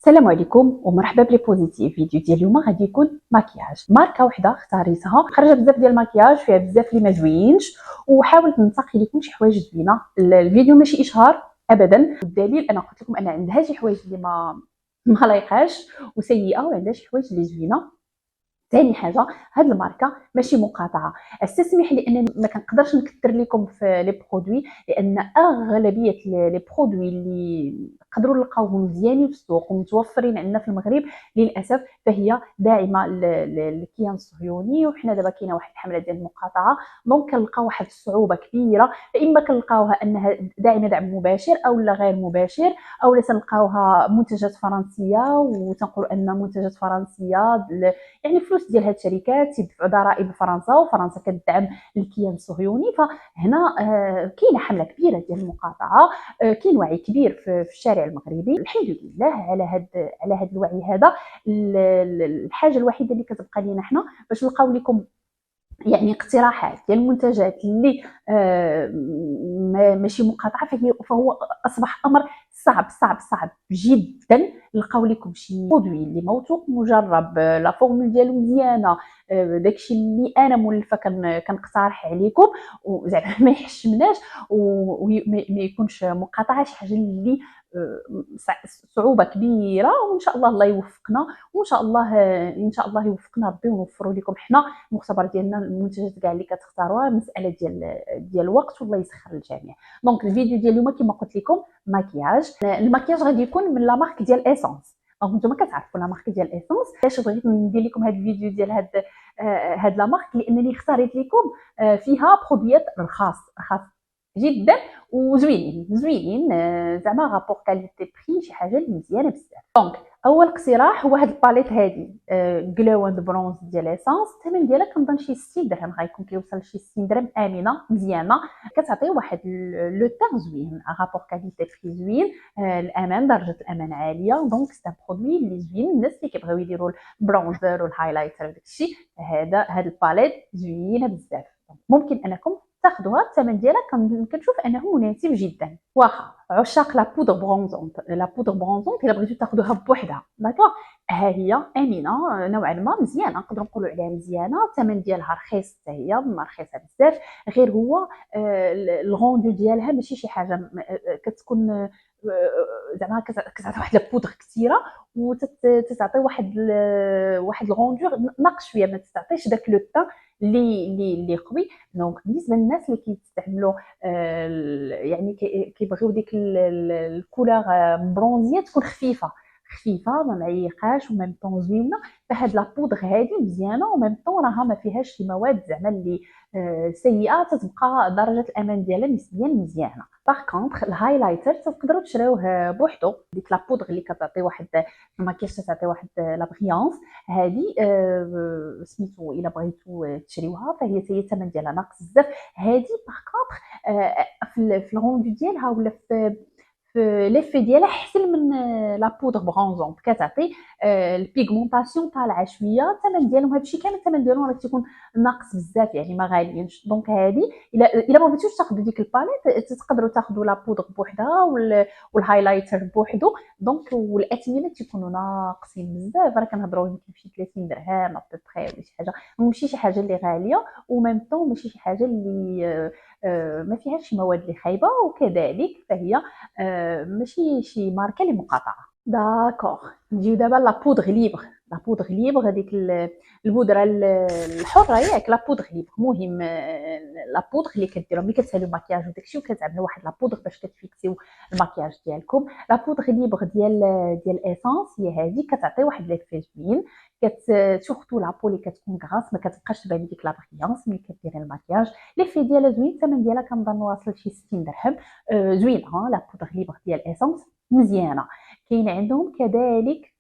السلام عليكم ومرحبا بلي بوزيتيف. فيديو ديال اليوم غادي يكون مكياج ماركه وحده اختاريتها، خرجت بزاف ديال المكياج فيها بزاف اللي ما زوينش وحاولت ننتقي لكم شي حوايج زوينه. الفيديو ماشي اشهار ابدا، والدليل انا قلت لكم ان عندها شي حوايج اللي ما لايقاش وسيئه، وعندها شي حوايج اللي زوينه. ثاني حاجه، هاد الماركه ماشي مقاطعه. استسمح لي انني ما كنقدرش نكثر لكم في لي برودوي، لان اغلبيه لي برودوي اللي نقدروا نلقاوهم مزيانين في السوق ومتوفرين عندنا في المغرب للاسف فهي داعمه للكيان الصهيوني. وحنا دابا كاينه واحد الحمله ديال المقاطعه، دونك كنلقاو واحد الصعوبه كبيره، فاما كنلقاوها انها داعمه دعم مباشر او لا غير مباشر، او تنلقاوها منتجات فرنسيه وتنقولوا ان منتجات فرنسيه يعني فلوس ديال هاد الشركات تدفعوا ضرائب لفرنسا وفرنسا كتدعم الكيان الصهيوني. فهنا كاينه حمله كبيره ديال المقاطعه، كاين وعي كبير في الشارع المغربي الحمد لله على هاد الوعي هذا. الحاجه الوحيده اللي كتبقى لينا حنا باش نلقاو لكم يعني اقتراحات ديال المنتجات اللي ماشي مقاطعه، فهو اصبح امر صعب جدا. نلقاو لكم شي برودوي اللي موثوق مجرب، لا فورمول ديالو مزيانه، داكشي اللي انا مولفه كنقترح عليكم، وزعما ما يحشمناش وما يكونش مقاطعه، شي حاجه اللي صعوبه كبيره. وان شاء الله يوفقنا، وان شاء الله يوفقنا ربي ونوفروا لكم حنا المختبر ديالنا. المنتجات كاع اللي كتختاروها مساله ديال الوقت، والله يسخر الجميع. دونك الفيديو ديال اليوم كما قلت لكم مكياج. المكياج غادي يكون من لا مارك ديال اسونس. دونك نتوما كتعرفوا لا مارك ديال اسونس. علاش بغيت ندير لكم هذا الفيديو ديال هاد لا مارك؟ لانني اختاريت لكم فيها برودويات رخاص جدا وزوينين، زعما رابور كاليتي بري، شي حاجه اللي مزيانه بزاف. دونك اول اقتراح هو هاد الباليت هادي، جلو اند برونز ديال اسانس. الثمن ديالها كنظن شي 60 درهم، غيكون كيوصل شي 60 درهم، امنه مزيانه، كتعطي واحد لو تان زوين، رابور كاليتي بري زوين، الامان، درجه الامان عاليه. دونك سي برودوي اللي زوين الناس اللي كيبغيو يديروا البرونزر والهايلايتر داكشي. هاد الباليت زوينه بزاف، ممكن انكم تاخذوها. الثمن ديالها كنشوف انه مناسب جدا. واخا عشاق لا بودر برونزونت الا بغيتو تاخذوها بوحدها داكوغ، ها هي امنه نوعا ما مزيانه، نقدروا نقولوا عليها مزيانه. الثمن ديالها رخيص حتى هي، ما رخيصه بزاف، غير هو الغوندو ديالها ماشي شي حاجه كتكون زعما كتعطي واحد البودر كثيره وتتعطي واحد الغوندو ناقص شويه، ما تستعطيش داك لو طا اللي قوي. دونك بالنسبه للناس اللي كيستعملوا يعني كيبغيو ديك الكولور برونزيه تكون خفيفه ما معيقاش وميم طون زوينه، فهاد لا بودر هادي مزيانه، وميم طون راها ما فيهاش شي مواد زعما اللي سيئه، تتبقى درجه الامان ديالها نسبيا مزيانه. باغ كونطخ الهايلايتر تقدروا تشريوه بوحدو، ديك لا بودر اللي كتعطي واحد الماكياج، تعطي واحد لا بريونس هادي، سميتو الا بغيتو تشريوها فهي حتى هي الثمن ديالها ناقص بزاف. هادي باغ كونطخ في الغوندو ديالها ولا في ليفي ديالها احسن من لا بودر برونزونت، كتعطي البيغمونطاسيون طالعه شويه. الثمن ديالهم هادشي كامل الثمن ديالهم راه تيكون ناقص بزاف، يعني ما غاليينش. دونك هادي الا ما بغيتوش تاخذوا ديك الباليت تقدروا تاخذوا لا بودر بوحدها والهايلايتر بوحدو. دونك والاثمنه تيكونوا ناقصين بزاف، راه كنهضروا يمكن شي 30 درهم ابري ولا شي حاجه، ماشي شي حاجه اللي غاليه، وميم طون ماشي شي حاجه اللي ما فيهاش شي مواد اللي خايبه. وكذلك فهي ماشي شي ماركه اللي مقاطعه. داكوغ نجيو دابا لا بودغ ليبر هذيك البودره الحره ياك، لا بودغ ليبر مهم. لا بودغ اللي كديروا ملي كتساليو المكياج وداكشي وكتعملوا واحد لا بودغ باش كتفيكسيو المكياج ديالكم. لا بودغ ليبر ديال اسانس هي هذه، كتعطي واحد ليفي زوين، سورتو لابو اللي كتكون غاس ما كتبقاش تبان ديك لا بريونس ملي كديري المكياج. ليفي ديالها زوين، الثمن ديالها كنظن واصل شي 60 درهم. زوينه لا بودغ ليبر ديال اسانس مزيانه. كاين عندهم كذلك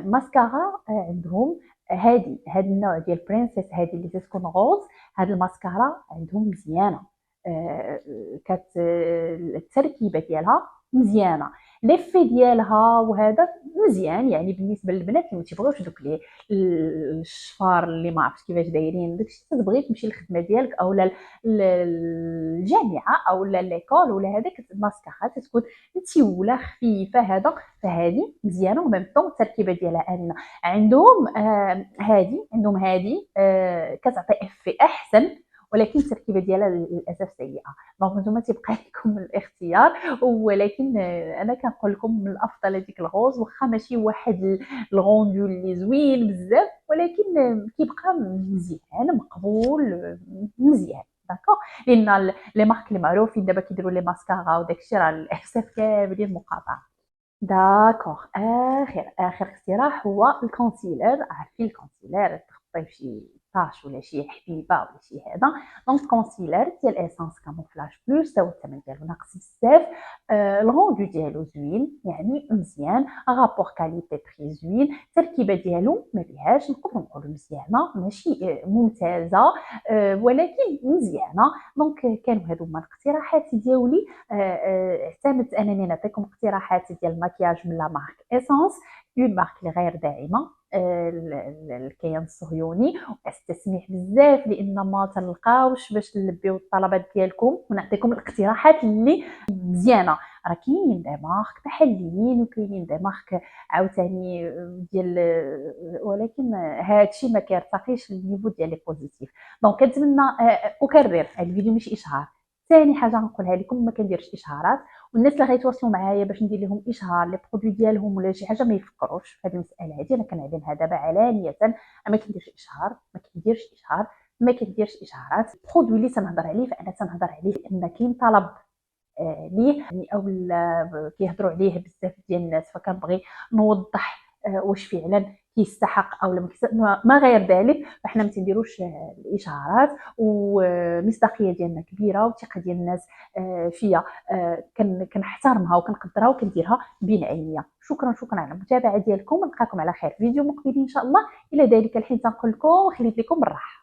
ماسكارا عندهم هاد النوع ديال برنسيس، هادي اللي تكون غوز. هاد الماسكارا عندهم مزيانه، التركيبه ديالها مزيانه. ليفي ديالها وهذا مزيان. يعني بالنسبه للبنات اللي ما تيبغيوش دوك لي الشفار اللي ما عرفتش كيفاش دايرين داكشي، تبغي تمشي للخدمه ديالك او الجامعه او ليكول ولا هذاك الماسكارا تكون متيوله خفيفه هذا، فهذه مزيانه وميم طون التركيبه ديالها امنه. عندهم عندهم هذه كتعطي افي احسن، ولكن التركيبه ديالها للاسف سيئه. دونك نتوما تيبقى لكم الاختيار، ولكن انا كنقول لكم من الافضل هذيك الغوز، واخا ماشي واحد الغوندو اللي زوين بزاف، ولكن كيبقى مزيان مقبول مزيان. داكوغ، لان لي مارك اللي معروفين دابا كيديروا لي ماسكارا وداكشي راه للاسف كاملين مقاطعه. داكوغ، اخر اقتراح هو الكونسيلر. عارفين الكونسيلر تغطيه بشي طاش ولا شي حبيبه ولا شي هذا. دونك كونسيلر ديال اسانس كاموفلاج بلوس، تا هو الثمن ديالو ناقص بزاف. الغوندو ديالو زوين يعني مزيان، غابور كاليتي تري زوين، التركيبه ديالو ما بيهاش نقدروا نقولوا مزيانه ماشي ممتازه، ولكن مزيانه. دونك كانوا هادو هما الاقتراحات ديالي. اعتمدت انني نعطيكم اقتراحات ديال المكياج من لا مارك اسانس، اون مارك اللي غير داعمه الكيان الصهيوني، واستسمح بزاف لان ما تلقاوش باش نلبيو الطلبات ديالكم ونعطيكم الاقتراحات اللي مزيانه. راه كاينين دي مارك محليين وكاينين دي مارك عاوتاني ديال، ولكن هادشي ما كيرتقيش للنيفو ديال لي بوزيتيف. دونك كنتمنى اكرر هذا الفيديو ماشي اشهار. ثاني حاجه نقولها لكم، ما كنديرش اشهارات، والناس اللي غيتواصلوا معايا باش ندير لهم اشهار لي برودوي ديالهم ولا شي حاجه ما يفكروش في هذه المساله هذه. انا كنعلنها دابا علانيه، ما كنديرش اشهار، ما كنديرش اشهار، ما كنديرش اشهارات. البرودوي اللي تنهضر عليه فانا تنهضر عليه لان كاين طلب ليه يعني، او كيهضروا عليه بزاف ديال الناس، فكنبغي نوضح واش فعلا كيستحق او ما غير ذلك. فاحنا ما تنديروش الاشهارات، ومصداقيه ديالنا كبيره، والثقه ديال الناس فيا كنحترمها وكنقدرها وكنديرها بعنايه. شكرا على المتابعه ديالكم، نلقاكم على خير فيديو مقبل ان شاء الله. الى ذلك الحين تنقول لكم خليت لكم الراحه.